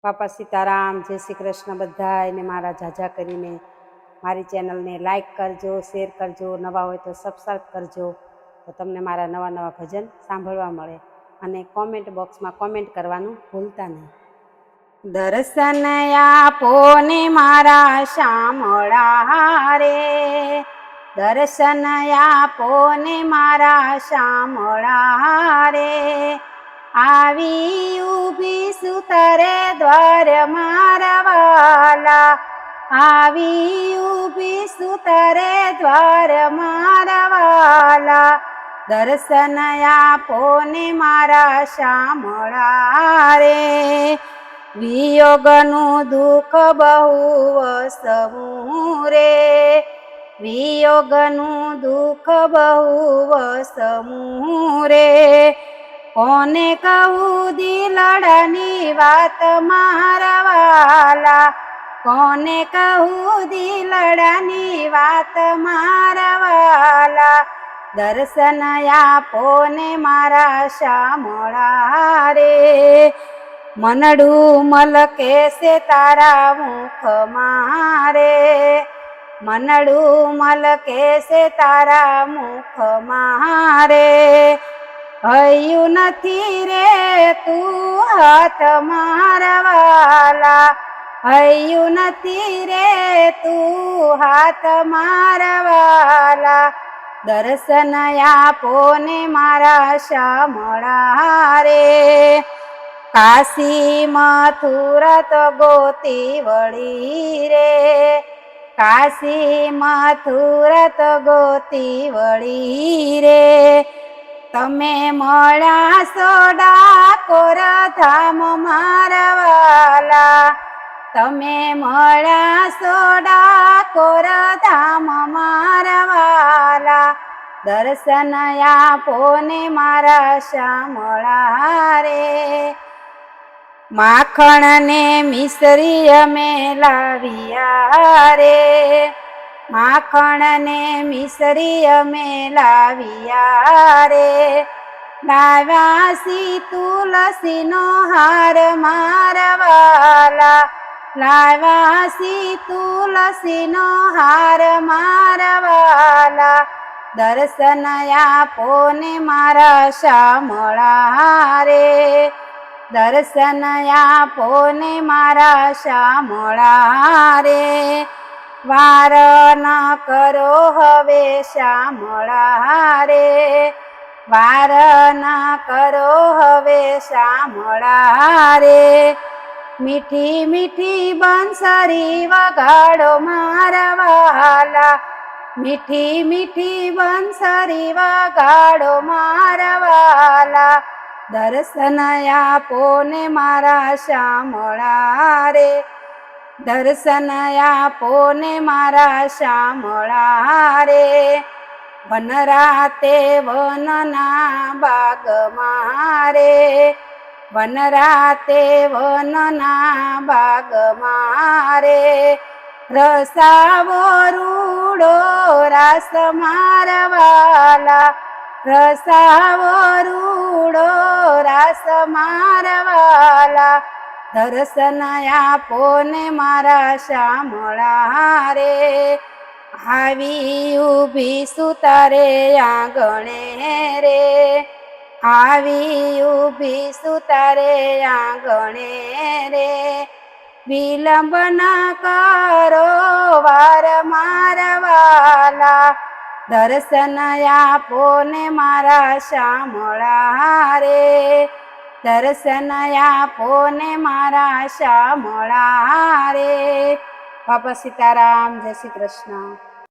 બાપા સીતારામ, જય શ્રી કૃષ્ણ બધાને। મારા જાજા કરીને મારી ચેનલને લાઈક કરજો, શેર કરજો, નવા હોય તો સબસ્ક્રાઈબ કરજો, તો તમને મારા નવા નવા ભજન સાંભળવા મળે। અને કોમેન્ટ બોક્સમાં કોમેન્ટ કરવાનું ભૂલતા નહીં। દર્શન આપો ને મારા શામળા રે, દર્શન આપો ને મારા શામળા રે, આવી ઊભી છું તારે દ્વાર મારા વાલા, આવી ઊભી છું તારે દ્વાર મારા વાલા, દર્શન આપો ને મારા શામળા રે, વિયોગનું દુઃખ બહુ વસવું રે, વિયોગનું દુઃખ બહુ વસવું રે, કોને કહું દિલડાની વાત મારા વાલા, કોને કહું દિલડાની વાત મારા વાલા, દર્શન આપો ને મારા શામળા રે, મનડું મલકે છે તારા મુખ મારે, મનડું મલકે છે તારા મુખ મારે, હૈયું નથી રે તું હાથ મારા વાલા, હૈયું નથી રે તું હાથ મારા વાલા, દર્શન આપો ને મારા શામળા રે, કાશી મથુરા તો ગોતી વળી રે, કાશી મથુરા તો ગોતી વળી રે, તમે મળ્યા છો ડાકોર ધામ મારા વાલા, તમે મળ્યા છો ડાકોર ધામ મારા વાલા, દર્શન આપો ને મારા શામળા રે, માખણ ને મિશ્રી અમે લાવ્યા રે, માખણ ને મિશ્રી અમે લાવ્યા રે, લાવ્યા સી તુલસીનો હાર મારા વાલા, લાવ્યા સી તુલસીનો હાર મારા વાલા, દર્શન આપો ને મારા શામળા રે, દર્શન આપો ને મારા શામળા રે, વાર ન કરો હવે શામળા રે, વાર ન કરો હવે શામળા રે, મીઠી મીઠી બંસરી વગાડો મારા વાલા, મીઠી મીઠી બંસરી વગાડો મારા વાલા, દર્શન આપો ને મારા શામળા રે, દર્શન આપો ને મારા શામળા રે, વનરાતે વનના બાગ મારે, વનરાતે વનના બાગ મારે, રસાવો રૂડો રાસ મારા વાલા, રસાવો રૂડો રાસ મારા વાલા, દર્શન આપો ને મારા શામળા રે, આવી ઊભી છું તારે આંગણે રે, આવી ઊભી છું તારે આંગણે રે, વિલંબ ના કરો વાર મારા વાલા, દર્શન આપો ને મારા શામળા રે, દર્શન આપો ને મારા શામળા રે। બાપા સીતારામ, જય શ્રી કૃષ્ણ।